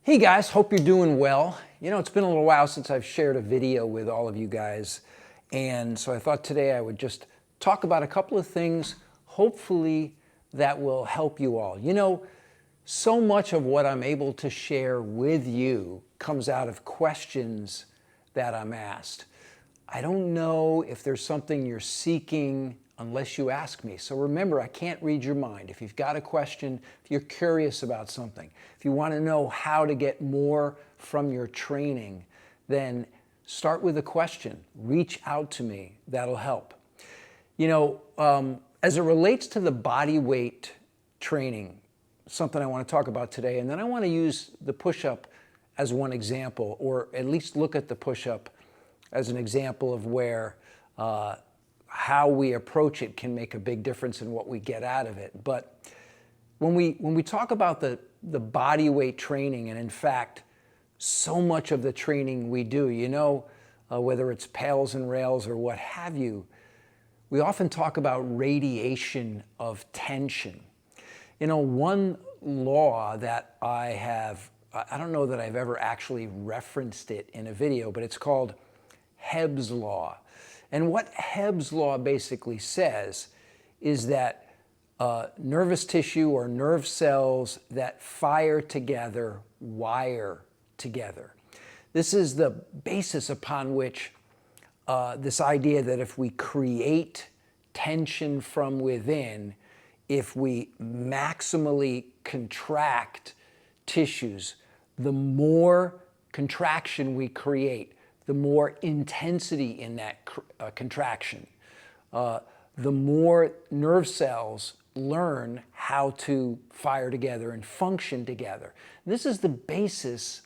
Hey guys, hope you're doing well. You know, it's been a little while since I've shared a video with all of you guys, and so I thought today I would just talk about a couple of things, hopefully that will help you all. You know, so much of what I'm able to share with you comes out of questions that I'm asked. I don't know if there's something you're seeking unless you ask me. So remember, I can't read your mind. If you've got a question, if you're curious about something, if you want to know how to get more from your training, then start with a question. Reach out to me. That'll help. You know, as it relates to the body weight training, something I want to talk about today, and then I want to use the push-up as one example, or at least look at the push-up as an example of where how we approach it can make a big difference in what we get out of it. But when we talk about the body weight training, and in fact, so much of the training we do, you know, whether it's pails and rails or what have you, we often talk about radiation of tension. You know, one law that I don't know that I've ever actually referenced it in a video, but it's called Hebbs Law. And what Hebbs Law basically says is that nervous tissue or nerve cells that fire together wire together. This is the basis upon which this idea that if we create tension from within, if we maximally contract tissues, the more contraction we create, the more intensity in that contraction, the more nerve cells learn how to fire together and function together. This is the basis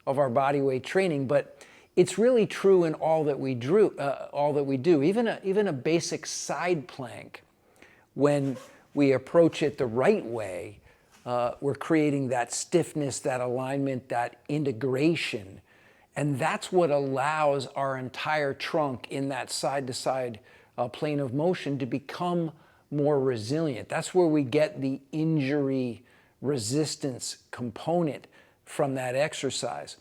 of our body weight training, but it's really true in all that we do. Even a basic side plank, when we approach it the right way, we're creating that stiffness, that alignment, that integration. And that's what allows our entire trunk in that side-to-side plane of motion to become more resilient. That's where we get the injury resistance component from that exercise,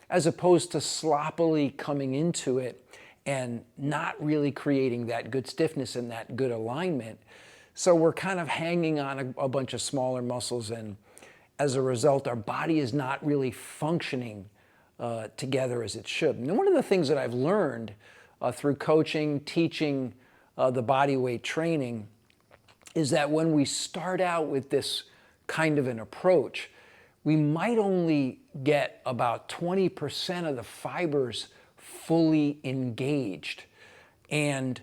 as opposed to sloppily coming into it and not really creating that good stiffness and that good alignment. So we're kind of hanging on a bunch of smaller muscles, and as a result, our body is not really functioning together as it should. And one of the things that I've learned through coaching, teaching the body weight training is that when we start out with this kind of an approach, we might only get about 20% of the fibers fully engaged. And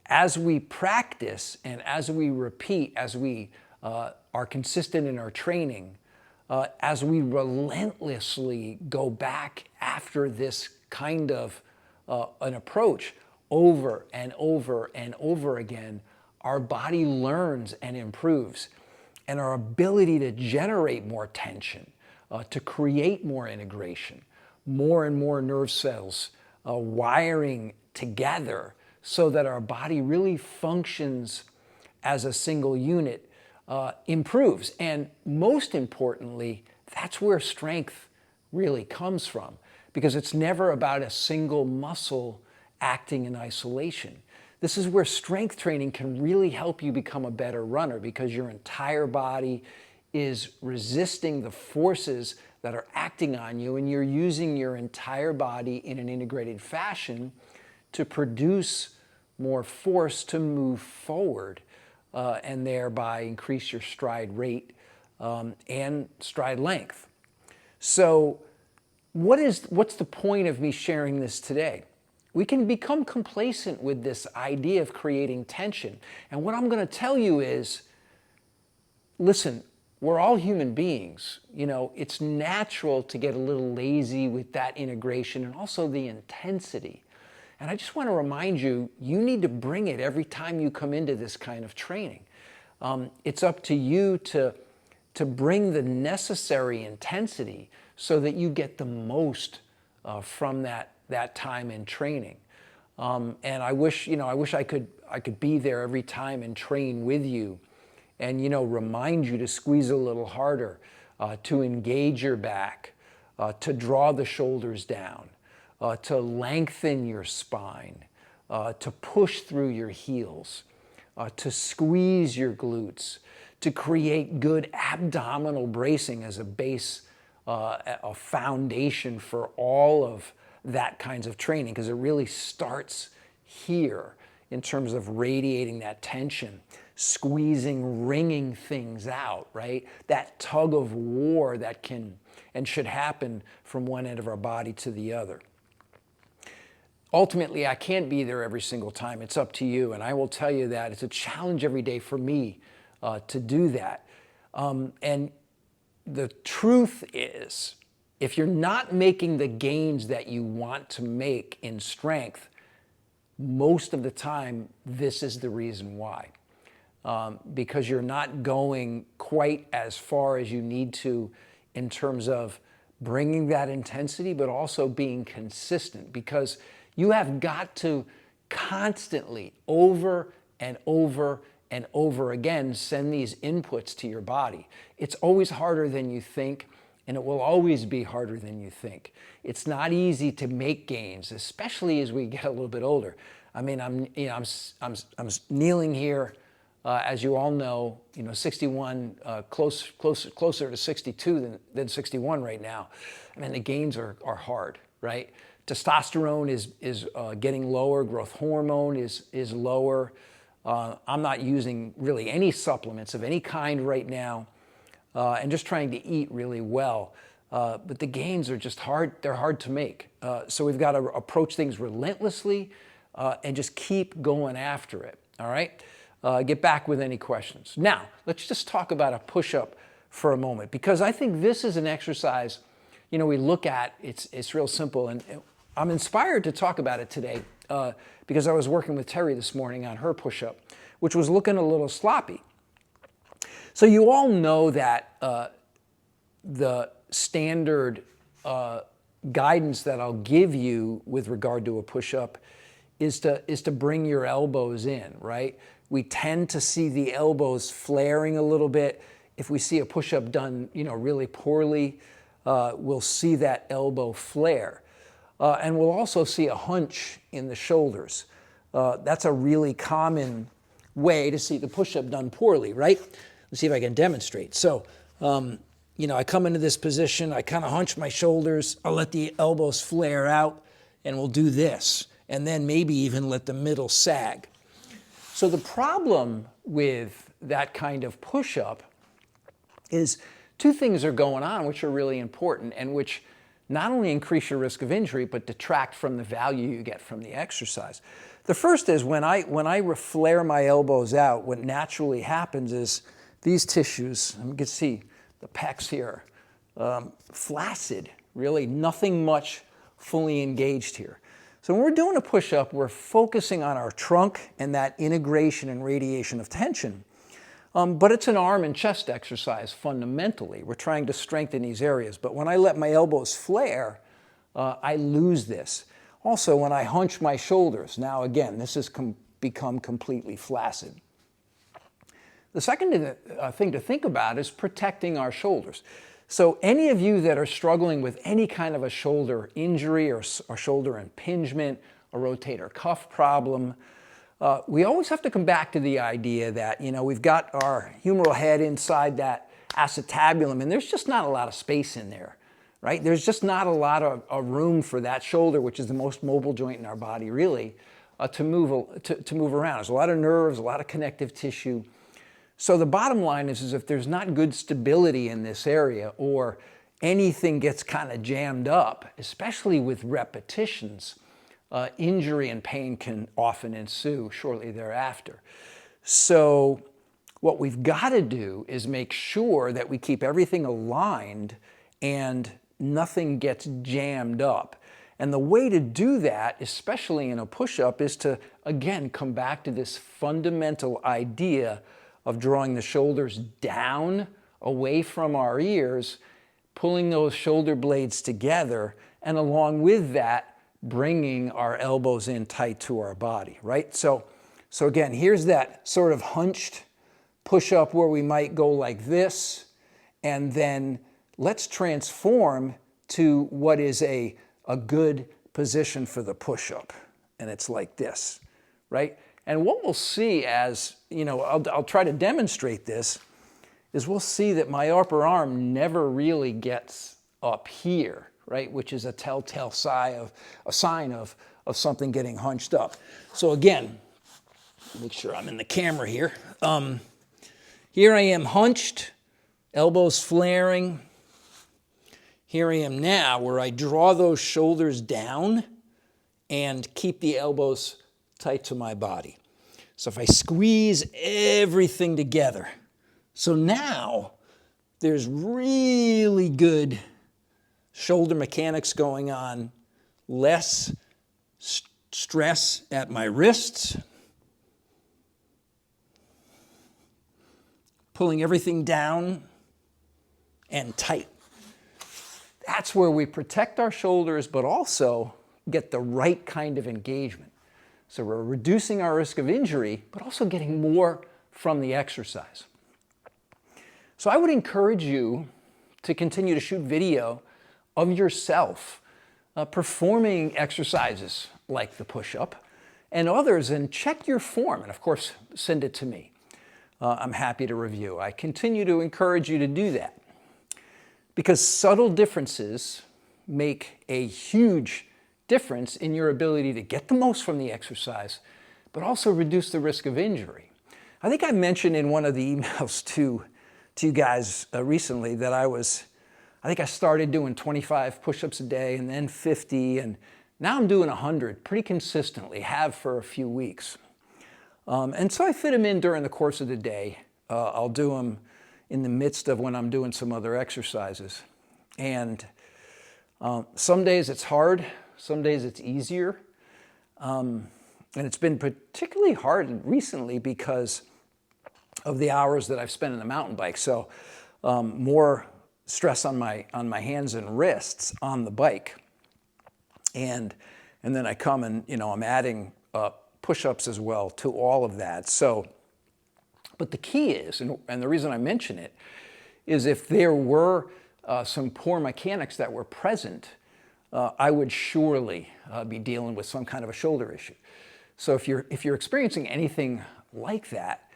as we practice and as we repeat, as we are consistent in our training, as we relentlessly go back after this kind of an approach over and over and over again, our body learns and improves. And our ability to generate more tension, to create more integration, more and more nerve cells wiring together so that our body really functions as a single unit, improves. And most importantly, that's where strength really comes from, because it's never about a single muscle acting in isolation. This is where strength training can really help you become a better runner, because your entire body is resisting the forces that are acting on you, and you're using your entire body in an integrated fashion to produce more force to move forward, and thereby increase your stride rate and stride length. So what's the point of me sharing this today? We can become complacent with this idea of creating tension. And what I'm going to tell you is, listen, we're all human beings. You know, it's natural to get a little lazy with that integration and also the intensity. And I just want to remind you, you need to bring it every time you come into this kind of training. It's up to you to bring the necessary intensity so that you get the most from that time in training. And I wish I could be there every time and train with you, and remind you to squeeze a little harder, to engage your back, to draw the shoulders down, to lengthen your spine, to push through your heels, to squeeze your glutes, to create good abdominal bracing as a base, a foundation for all of that kinds of training, because it really starts here in terms of radiating that tension, squeezing, wringing things out, right? That tug of war that can and should happen from one end of our body to the other. Ultimately, I can't be there every single time. It's up to you. And I will tell you that it's a challenge every day for me to do that. And the truth is, if you're not making the gains that you want to make in strength, most of the time, this is the reason why. Because you're not going quite as far as you need to in terms of bringing that intensity, but also being consistent, because you have got to constantly, over and over and over again, send these inputs to your body. It's always harder than you think, and it will always be harder than you think. It's not easy to make gains, especially as we get a little bit older. I mean, I'm kneeling here, as you all know, 61, closer to 62 than 61 right now. I mean, the gains are hard, right? Testosterone is getting lower. Growth hormone is lower. I'm not using really any supplements of any kind right now, and just trying to eat really well. But the gains are just hard. They're hard to make. So we've got to approach things relentlessly and just keep going after it. All right? Get back with any questions. Now, let's just talk about a push-up for a moment, because I think this is an exercise, we look at, it's real simple, and I'm inspired to talk about it today because I was working with Terry this morning on her push-up, which was looking a little sloppy. So you all know that the standard guidance that I'll give you with regard to a push-up is to bring your elbows in, right? We tend to see the elbows flaring a little bit. If we see a push-up done, really poorly, we'll see that elbow flare. And we'll also see a hunch in the shoulders. That's a really common way to see the push-up done poorly, right? Let's see if I can demonstrate. So, I come into this position, I kind of hunch my shoulders, I'll let the elbows flare out, and we'll do this. And then maybe even let the middle sag. So the problem with that kind of push-up is two things are going on which are really important and which not only increase your risk of injury, but detract from the value you get from the exercise. The first is when I flare my elbows out, what naturally happens is these tissues, you can see the pecs here, flaccid, really nothing much fully engaged here. So when we're doing a push-up, we're focusing on our trunk and that integration and radiation of tension. But it's an arm and chest exercise fundamentally. We're trying to strengthen these areas. But when I let my elbows flare, I lose this. Also, when I hunch my shoulders, now again, this has become completely flaccid. The second thing to think about is protecting our shoulders. So any of you that are struggling with any kind of a shoulder injury or shoulder impingement, a rotator cuff problem, we always have to come back to the idea that, we've got our humeral head inside that acetabulum, and there's just not a lot of space in there, right? There's just not a lot of room for that shoulder, which is the most mobile joint in our body, really, to move around. There's a lot of nerves, a lot of connective tissue. So the bottom line is if there's not good stability in this area, or anything gets kind of jammed up, especially with repetitions, injury and pain can often ensue shortly thereafter. So what we've got to do is make sure that we keep everything aligned and nothing gets jammed up. And the way to do that, especially in a push-up, is to, again, come back to this fundamental idea of drawing the shoulders down away from our ears, pulling those shoulder blades together, and along with that, bringing our elbows in tight to our body, right? So again, here's that sort of hunched push-up where we might go like this, and then let's transform to what is a good position for the push-up. And it's like this, right? And what we'll see as, I'll try to demonstrate this, is we'll see that my upper arm never really gets up here, right? Which is a telltale sign of something getting hunched up. So again, make sure I'm in the camera here. Here I am hunched, elbows flaring. Here I am now where I draw those shoulders down and keep the elbows tight to my body. So if I squeeze everything together, so now there's really good shoulder mechanics going on, less stress at my wrists, pulling everything down and tight. That's where we protect our shoulders, but also get the right kind of engagement. So we're reducing our risk of injury, but also getting more from the exercise. So I would encourage you to continue to shoot video of yourself performing exercises like the push-up and others, and check your form, and of course, send it to me. I'm happy to review. I continue to encourage you to do that because subtle differences make a huge difference in your ability to get the most from the exercise, but also reduce the risk of injury. I think I mentioned in one of the emails to you guys recently that I think I started doing 25 push-ups a day and then 50, and now I'm doing 100 pretty consistently, have for a few weeks. And so I fit them in during the course of the day. I'll do them in the midst of when I'm doing some other exercises. And some days it's hard, some days it's easier. And it's been particularly hard recently because of the hours that I've spent in the mountain bike. So more stress on my hands and wrists on the bike. And then I come and, I'm adding push-ups as well to all of that. So, but the key is, and the reason I mention it, is if there were some poor mechanics that were present, I would surely be dealing with some kind of a shoulder issue. So if you're experiencing anything like that,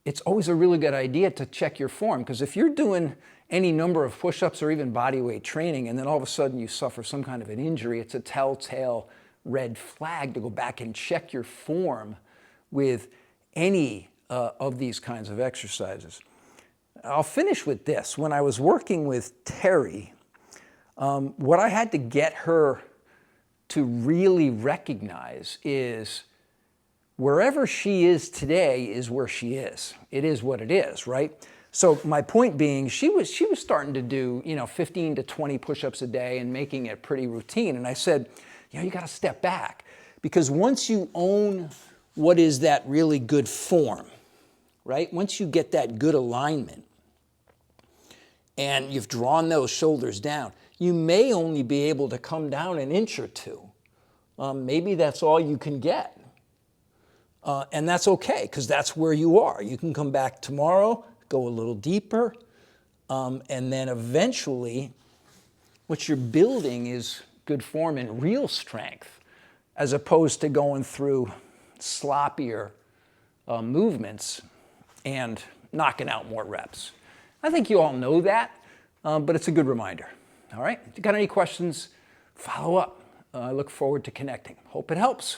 it's always a really good idea to check your form, because if you're doing any number of push-ups or even body weight training and then all of a sudden you suffer some kind of an injury, it's a telltale red flag to go back and check your form with any of these kinds of exercises. I'll finish with this. When I was working with Terry, what I had to get her to really recognize is wherever she is today is where she is. It is what it is, right? So my point being, she was starting to do 15 to 20 push-ups a day and making it pretty routine. And I said, you got to step back, because once you own what is that really good form, right? Once you get that good alignment and you've drawn those shoulders down, you may only be able to come down an inch or two. Maybe that's all you can get. And that's okay, because that's where you are. You can come back tomorrow, go a little deeper, and then eventually what you're building is good form and real strength, as opposed to going through sloppier movements and knocking out more reps. I think you all know that, but it's a good reminder. All right, if you got any questions, follow up. I look forward to connecting. Hope it helps.